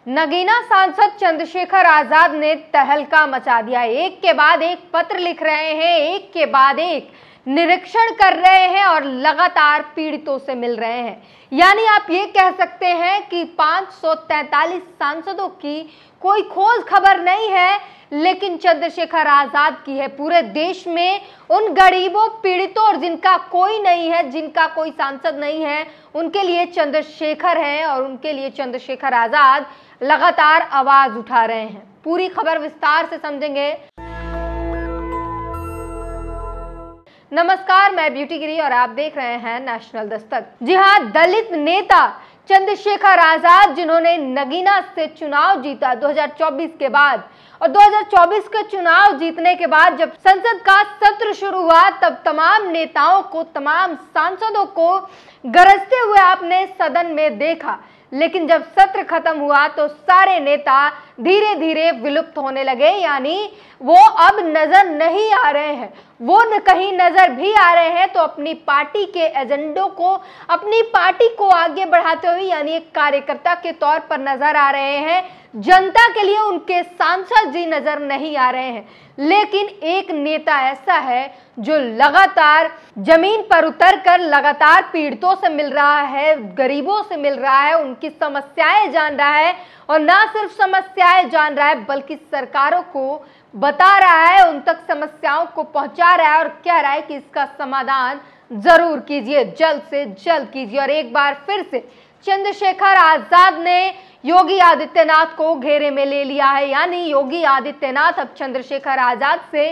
नगीना सांसद चंद्रशेखर आजाद ने तहलका मचा दिया। एक के बाद एक पत्र लिख रहे हैं, एक के बाद एक निरीक्षण कर रहे हैं और लगातार पीड़ितों से मिल रहे हैं। यानी आप ये कह सकते हैं कि 543 सांसदों की कोई खोज खबर नहीं है, लेकिन चंद्रशेखर आजाद की है। पूरे देश में उन गरीबों, पीड़ितों और जिनका कोई नहीं है, जिनका कोई सांसद नहीं है, उनके लिए चंद्रशेखर है और उनके लिए चंद्रशेखर आजाद लगातार आवाज उठा रहे हैं। पूरी खबर विस्तार से समझेंगे। नमस्कार, मैं ब्यूटी गिरी और आप देख रहे हैं नेशनल दस्तक। जी हां, दलित नेता चंद्रशेखर आजाद, जिन्होंने नगीना से चुनाव जीता 2024 के बाद, और 2024 के चुनाव जीतने के बाद जब संसद का सत्र शुरू हुआ, तब तमाम नेताओं को, तमाम सांसदों को गरजते हुए आपने सदन में देखा। लेकिन जब सत्र खत्म हुआ तो सारे नेता धीरे धीरे विलुप्त होने लगे, यानी वो अब नजर नहीं आ रहे हैं। वो कहीं नजर भी आ रहे हैं तो अपनी पार्टी के एजेंडों को, अपनी पार्टी को आगे बढ़ाते हुए, यानी एक कार्यकर्ता के तौर पर नजर आ रहे हैं। जनता के लिए उनके सांसद जी नजर नहीं आ रहे हैं। लेकिन एक नेता ऐसा है जो लगातार जमीन पर उतरकर लगातार पीड़ितों से मिल रहा है, गरीबों से मिल रहा है, उनकी समस्याएं जान रहा है, और ना सिर्फ समस्याएं जान रहा है बल्कि सरकारों को बता रहा है, उन तक समस्याओं को पहुंचा रहा है और कह रहा है कि इसका समाधान जरूर कीजिए, जल्द से जल्द कीजिए। और एक बार फिर से चंद्रशेखर आजाद ने योगी आदित्यनाथ को घेरे में ले लिया है। यानी योगी आदित्यनाथ अब चंद्रशेखर आजाद से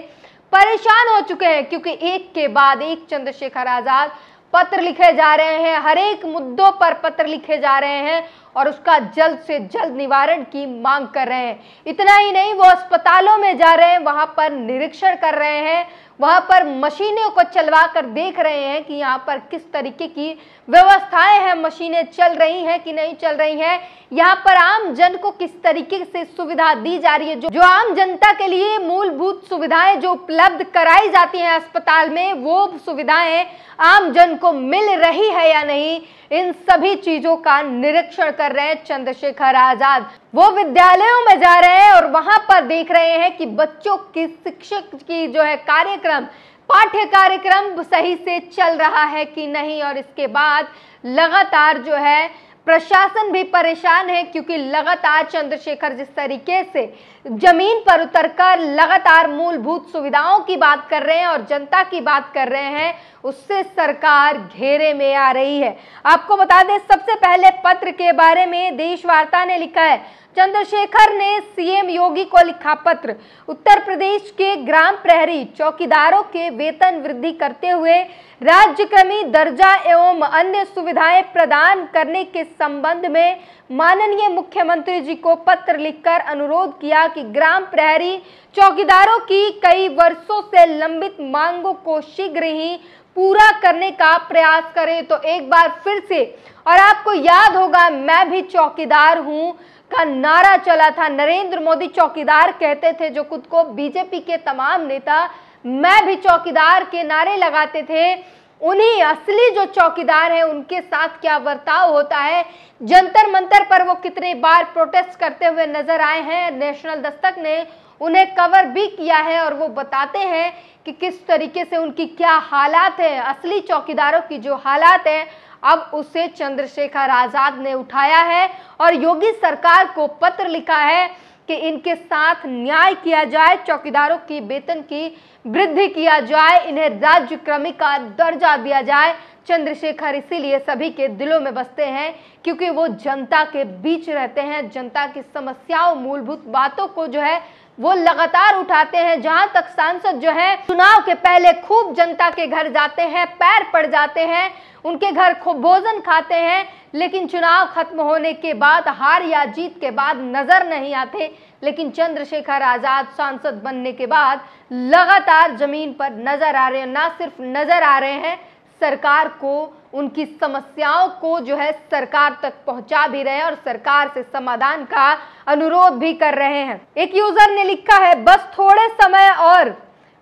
परेशान हो चुके हैं, क्योंकि एक के बाद एक चंद्रशेखर आजाद पत्र लिखे जा रहे हैं, हर एक मुद्दों पर पत्र लिखे जा रहे हैं और उसका जल्द से जल्द निवारण की मांग कर रहे हैं। इतना ही नहीं, वो अस्पतालों में जा रहे हैं, वहां पर निरीक्षण कर रहे हैं, वहां पर मशीनों को चलवा कर देख रहे हैं कि यहाँ पर किस तरीके की व्यवस्थाएं हैं, मशीनें चल रही हैं कि नहीं चल रही हैं, यहाँ पर आम जन को किस तरीके से सुविधा दी जा रही है, जो आम जनता के लिए मूलभूत सुविधाएं जो उपलब्ध कराई जाती हैं अस्पताल में, वो सुविधाएं आम जन को मिल रही है या नहीं, इन सभी चीजों का निरीक्षण कर रहे हैं चंद्रशेखर आजाद। वो विद्यालयों में जा रहे हैं और वहां पर देख रहे हैं कि बच्चों की शिक्षक की जो है कार्यक्रम, पाठ्य कार्यक्रम सही से चल रहा है कि नहीं। और इसके बाद लगातार जो है प्रशासन भी परेशान है, क्योंकि लगातार चंद्रशेखर जिस तरीके से जमीन पर उतरकर लगातार मूलभूत सुविधाओं की बात कर रहे हैं और जनता की बात कर रहे हैं, उससे सरकार घेरे में आ रही है। आपको बता दें, सबसे पहले पत्र के बारे में देश वार्ता ने लिखा है, चंद्रशेखर ने सीएम योगी को लिखा पत्र। उत्तर प्रदेश के ग्राम प्रहरी चौकीदारों के वेतन वृद्धि करते हुए राज्यक्रमी दर्जा एवं अन्य सुविधाएं प्रदान करने के संबंध में माननीय मुख्यमंत्री जी को पत्र लिखकर अनुरोध किया कि ग्राम प्रहरी चौकीदारों की कई वर्षों से लंबित मांगों को शीघ्र ही पूरा करने का प्रयास करें। तो एक बार फिर से, और आपको याद होगा, मैं भी चौकीदार हूं का नारा चला था। नरेंद्र मोदी चौकीदार कहते थे, जो खुद को बीजेपी के तमाम नेता मैं भी चौकीदार के नारे लगाते थे। उन्हीं असली जो चौकीदार हैं, उनके साथ क्या बर्ताव होता है, जंतर मंतर पर वो कितने बार प्रोटेस्ट करते हुए नजर आए हैं। नेशनल दस्तक ने उन्हें कवर भी किया है और वो बताते हैं कि किस तरीके से उनकी क्या हालात है, असली चौकीदारों की जो हालात है, अब उसे चंद्रशेखर आजाद ने उठाया है और योगी सरकार को पत्र लिखा है कि इनके साथ न्याय किया जाए, चौकीदारों की वेतन की वृद्धि किया जाए, इन्हें राज्यक्रमी का दर्जा दिया जाए। चंद्रशेखर इसीलिए सभी के दिलों में बसते हैं, क्योंकि वो जनता के बीच रहते हैं, जनता की समस्याओं, मूलभूत बातों को जो है वो लगातार उठाते हैं। जहां तक सांसद जो है चुनाव के पहले खूब जनता के घर जाते हैं, पैर पड़ जाते हैं, उनके घर खूब भोजन खाते हैं, लेकिन चुनाव खत्म होने के बाद, हार या जीत के बाद नजर नहीं आते। लेकिन चंद्रशेखर आजाद सांसद बनने के बाद लगातार जमीन पर नजर आ रहे हैं। ना सिर्फ नजर आ रहे हैं, सरकार को, उनकी समस्याओं को जो है सरकार तक पहुंचा भी रहे हैं और सरकार से समाधान का अनुरोध भी कर रहे हैं। एक यूजर ने लिखा है, बस थोड़े समय और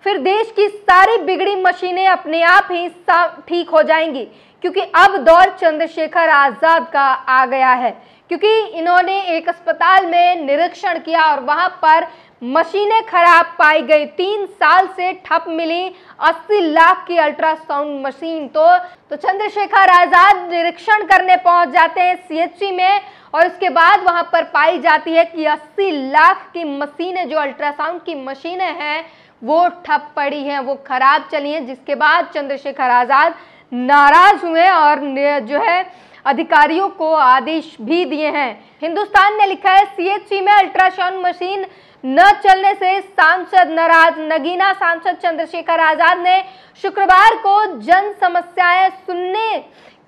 फिर देश की सारी बिगड़ी मशीनें अपने आप ही ठीक हो जाएंगी, क्योंकि अब दौर चंद्रशेखर आजाद का आ गया है। क्योंकि इन्होंने एक अस्पताल में निरीक्षण किया और वहां पर मशीनें खराब पाई गई। 3 साल से ठप मिली 80 लाख की अल्ट्रासाउंड मशीन। तो चंद्रशेखर आजाद निरीक्षण करने पहुंच जाते हैं सीएचसी में, और उसके बाद वहां पर पाई जाती है कि 80 लाख की मशीनें, जो अल्ट्रासाउंड की मशीनें हैं, वो ठप पड़ी हैं, वो खराब चली हैं। जिसके बाद चंद्रशेखर आजाद नाराज हुए और जो है अधिकारियों को आदेश भी दिए हैं। हिंदुस्तान ने लिखा है, सीएचसी में अल्ट्रासाउंड मशीन न चलने से सांसद नाराज। नगीना सांसद चंद्रशेखर आजाद ने शुक्रवार को जन समस्याएं सुनने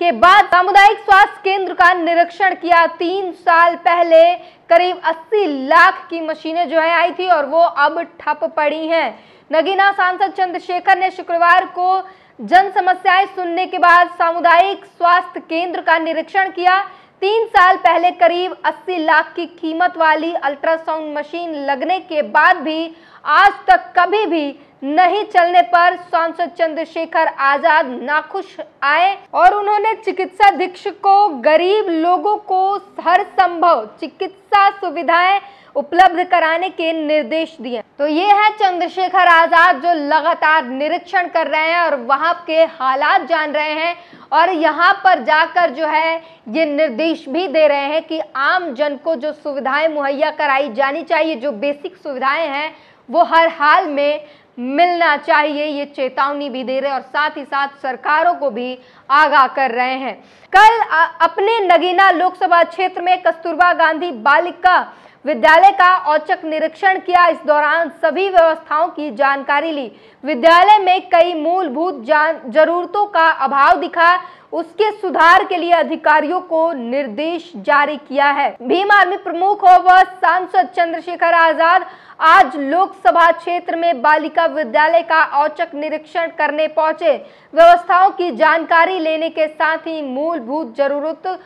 के बाद सामुदायिक स्वास्थ्य केंद्र का निरीक्षण किया। 3 साल पहले करीब 80 लाख की मशीनें जो है आई थी और वो अब ठप पड़ी हैं। नगीना सांसद चंद्रशेखर ने शुक्रवार को जन समस्याएं सुनने के बाद सामुदायिक स्वास्थ्य केंद्र का निरीक्षण किया। 3 साल पहले करीब 80 लाख की कीमत वाली अल्ट्रासाउंड मशीन लगने के बाद भी आज तक कभी भी नहीं चलने पर सांसद चंद्रशेखर आजाद नाखुश आए और उन्होंने चिकित्सा अधीक्षक को गरीब लोगों को हर संभव चिकित्सा सुविधाएं उपलब्ध कराने के निर्देश दिए। तो ये है चंद्रशेखर आजाद, जो लगातार निरीक्षण कर रहे हैं और वहां के हालात जान रहे हैं और यहाँ पर जाकर जो है ये निर्देश भी दे रहे हैं कि आम जन को जो सुविधाएं मुहैया कराई जानी चाहिए, जो बेसिक सुविधाएं हैं, वो हर हाल में मिलना चाहिए। ये चेतावनी भी दे रहे हैं और साथ ही साथ सरकारों को भी आगाह कर रहे हैं। कल अपने नगीना लोकसभा क्षेत्र में कस्तूरबा गांधी बालिका विद्यालय का औचक निरीक्षण किया। इस दौरान सभी व्यवस्थाओं की जानकारी ली। विद्यालय में कई मूलभूत जरूरतों का अभाव दिखा, उसके सुधार के लिए अधिकारियों को निर्देश जारी किया है। भीम आर्मी प्रमुख हो वह सांसद चंद्रशेखर आजाद आज लोकसभा क्षेत्र में बालिका विद्यालय का औचक निरीक्षण करने पहुंचे। व्यवस्थाओं की जानकारी लेने के साथ ही मूलभूत जरूरत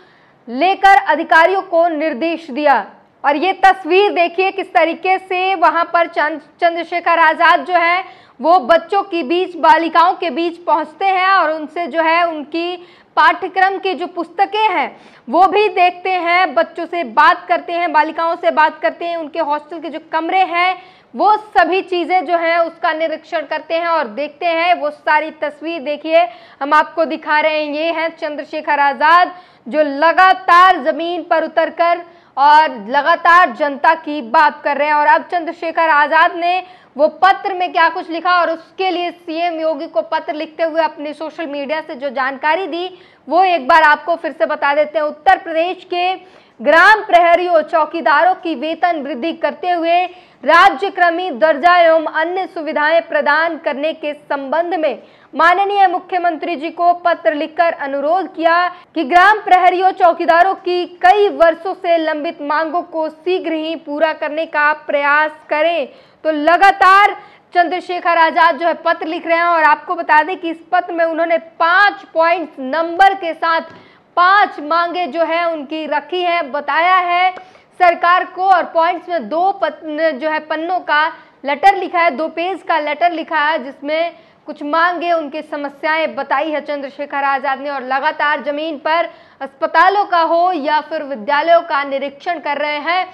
लेकर अधिकारियों को निर्देश दिया। और ये तस्वीर देखिए किस तरीके से वहां पर चंद्रशेखर आजाद जो है वो बच्चों के बीच, बालिकाओं के बीच पहुंचते हैं और उनसे जो है उनकी पाठ्यक्रम की जो पुस्तकें हैं वो भी देखते हैं, बच्चों से बात करते हैं, बालिकाओं से बात करते हैं, उनके हॉस्टल के जो कमरे हैं वो सभी चीज़ें जो हैं उसका निरीक्षण करते हैं और देखते हैं। वो सारी तस्वीर देखिए हम आपको दिखा रहे हैं। ये हैं चंद्रशेखर आजाद जो लगातार जमीन पर उतरकर और लगातार जनता की बात कर रहे हैं। और अब चंद्रशेखर आजाद ने वो पत्र में क्या कुछ लिखा और उसके लिए सीएम योगी को पत्र लिखते हुए अपनी सोशल मीडिया से जो जानकारी दी वो एक बार आपको फिर से बता देते हैं। उत्तर प्रदेश के ग्राम प्रहरियों चौकीदारों की वेतन वृद्धि करते हुए राज्यक्रमी दर्जा एवं अन्य सुविधाएं प्रदान करने के संबंध में माननीय मुख्यमंत्री जी को पत्र लिखकर अनुरोध किया कि ग्राम प्रहरियों चौकीदारों की कई वर्षों से लंबित मांगों को शीघ्र ही पूरा करने का प्रयास करें। तो लगातार चंद्रशेखर आजाद जो है पत्र लिख रहे हैं और आपको बता दें कि इस पत्र में उन्होंने 5 पॉइंट नंबर के साथ 5 मांगे जो है उनकी रखी है, बताया है सरकार को। और पॉइंट्स में 2 जो है पन्नों का लेटर लिखा है, 2 पेज का लेटर लिखा है जिसमें कुछ मांगे, उनकी समस्याएं बताई है चंद्रशेखर आजाद ने। और लगातार जमीन पर अस्पतालों का हो या फिर विद्यालयों का निरीक्षण कर रहे हैं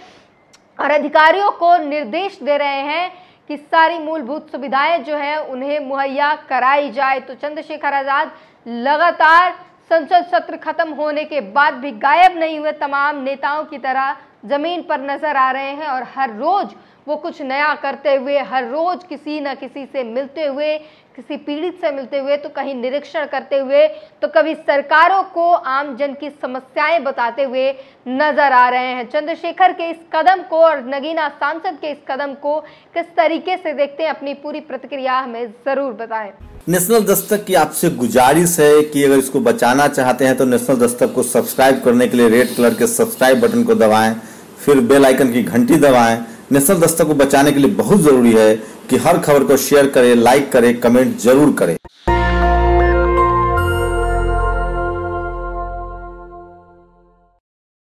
और अधिकारियों को निर्देश दे रहे हैं कि सारी मूलभूत सुविधाएं जो है उन्हें मुहैया कराई जाए। तो चंद्रशेखर आजाद लगातार संसद सत्र खत्म होने के बाद भी गायब नहीं हुए, तमाम नेताओं की तरह जमीन पर नजर आ रहे हैं और हर रोज वो कुछ नया करते हुए, हर रोज किसी न किसी से मिलते हुए, किसी पीड़ित से मिलते हुए, तो कहीं निरीक्षण करते हुए, तो कभी सरकारों को आम जन की समस्याएं बताते हुए नजर आ रहे हैं। चंद्रशेखर के इस कदम को और नगीना सांसद के इस कदम को किस तरीके से देखते हैं, अपनी पूरी प्रतिक्रिया हमें जरूर बताएं। नेशनल दस्तक की आपसे गुजारिश है कि अगर इसको बचाना चाहते हैं तो नेशनल दस्तक को सब्सक्राइब करने के लिए रेड कलर के सब्सक्राइब बटन को दबाएं, फिर बेल आइकन की घंटी दबाएं। नेशनल दस्तक को बचाने के लिए बहुत जरूरी है कि हर खबर को शेयर करें, लाइक करें, कमेंट जरूर करें।